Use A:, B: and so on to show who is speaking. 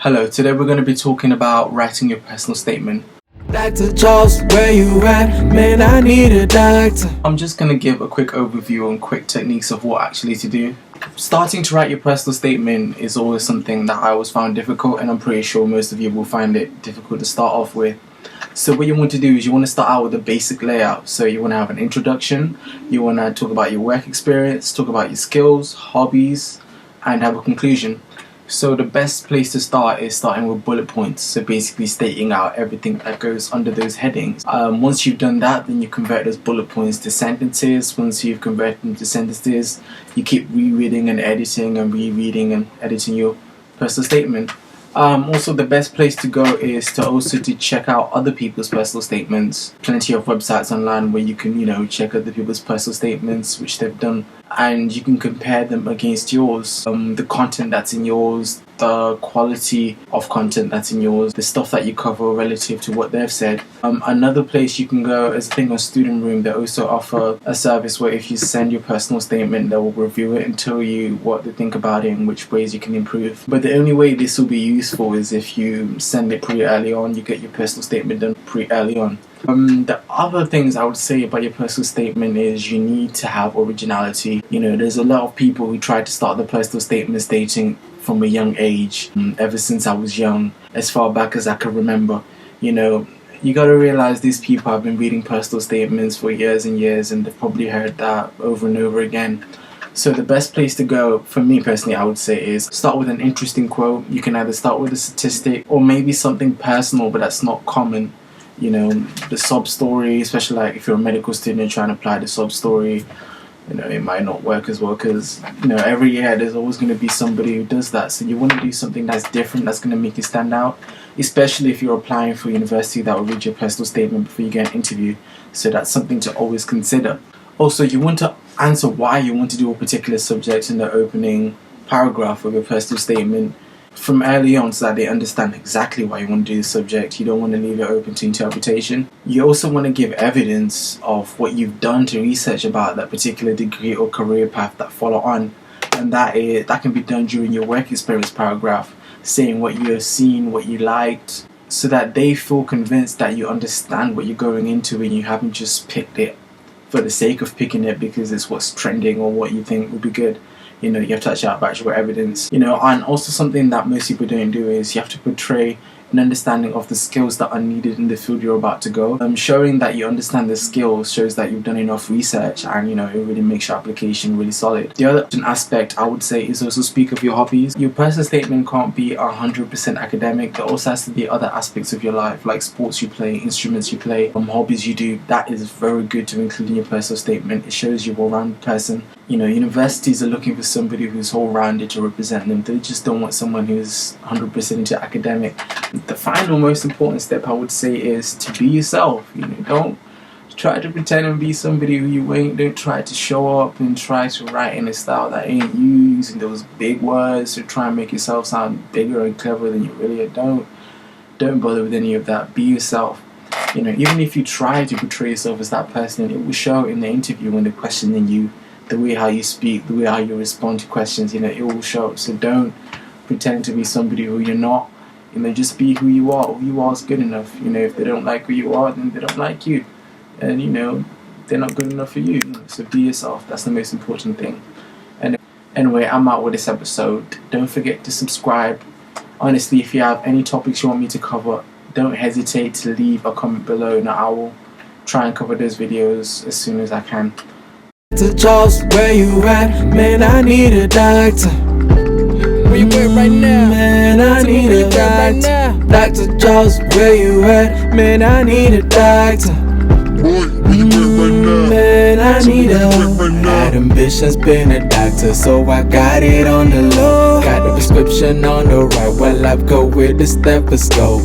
A: Hello, today we're going to be talking about writing your personal statement.
B: Dr. Charles, where you at? Man, I need a doctor.
A: I'm just going to give a quick overview on quick techniques of what actually to do. Starting to write your personal statement is always something that I always found difficult, and I'm pretty sure most of you will find it difficult to start off with. So what you want to do is you want to start out with a basic layout. So you want to have an introduction, you want to talk about your work experience, talk about your skills, hobbies, and have a conclusion. So the best place to start is starting with bullet points, so basically stating out everything that goes under those headings. Once you've done that, then you convert those bullet points to sentences. Once you've converted them to sentences, you keep rereading and editing your personal statement. Also, the best place to go is to check out other people's personal statements. Plenty of websites online where you can, check other people's personal statements, which they've done, and you can compare them against yours. The content that's in yours, the quality of content that's in yours, the stuff that you cover relative to what they've said. Another place you can go is a thing on Student Room. They also offer a service where if you send your personal statement, they will review it and tell you what they think about it and which ways you can improve. But the only way this will be useful is if you send it pretty early on. You get your personal statement done pretty early on. The other things I would say about your personal statement is you need to have originality. There's a lot of people who try to start their personal statements dating from a young age. Ever since I was young, as far back as I can remember, you got to realize these people have been reading personal statements for years and years, and they've probably heard that over and over again. So the best place to go, for me personally, I would say, is start with an interesting quote. You can either start with a statistic or maybe something personal, but that's not common. The sob story, especially like if you're a medical student trying to apply the sob story, it might not work as well because, every year there's always going to be somebody who does that. So you want to do something that's different, that's going to make you stand out, especially if you're applying for university that will read your personal statement before you get an interview. So that's something to always consider. Also, you want to answer why you want to do a particular subject in the opening paragraph of your personal statement from early on, so that they understand exactly why you want to do the subject. You don't want to leave it open to interpretation. You also want to give evidence of what you've done to research about that particular degree or career path that follow on, and that can be done during your work experience paragraph, saying what you have seen, what you liked, so that they feel convinced that you understand what you're going into and you haven't just picked it for the sake of picking it because it's what's trending or what you think would be good. You have to actually have actual evidence. And also something that most people don't do is you have to portray an understanding of the skills that are needed in the field you're about to go. Showing that you understand the skills shows that you've done enough research, and it really makes your application really solid. The other aspect I would say is also speak of your hobbies. Your personal statement can't be 100% academic. There also has to be other aspects of your life, like sports you play, instruments you play, hobbies you do. That is very good to include in your personal statement. It shows you're a well-rounded person. Universities are looking for somebody who's all-rounded to represent them. They just don't want someone who's 100% into academic. The final most important step I would say is to be yourself. Don't try to pretend and be somebody who you ain't. Don't try to show up and try to write in a style that ain't you, using those big words to try and make yourself sound bigger and cleverer than you really are. Don't bother with any of that. Be yourself. Even if you try to portray yourself as that person, it will show in the interview when they're questioning you. The way how you speak, the way how you respond to questions, it will show. So don't pretend to be somebody who you're not. Just be who you are. Who you are is good enough. If they don't like who you are, then they don't like you. And, they're not good enough for you. So be yourself. That's the most important thing. And anyway, I'm out with this episode. Don't forget to subscribe. Honestly, if you have any topics you want me to cover, don't hesitate to leave a comment below, and I will try and cover those videos as soon as I can.
B: Dr. Charles, where you at? Man, I need a doctor.
C: Where you at right now?
B: Man, I need a doctor. Dr. Charles, where you at? Man, I need a doctor. Man, I need a had ambitions, been a doctor, so I got it on the low. Got the prescription on the right, well I go with the stethoscope.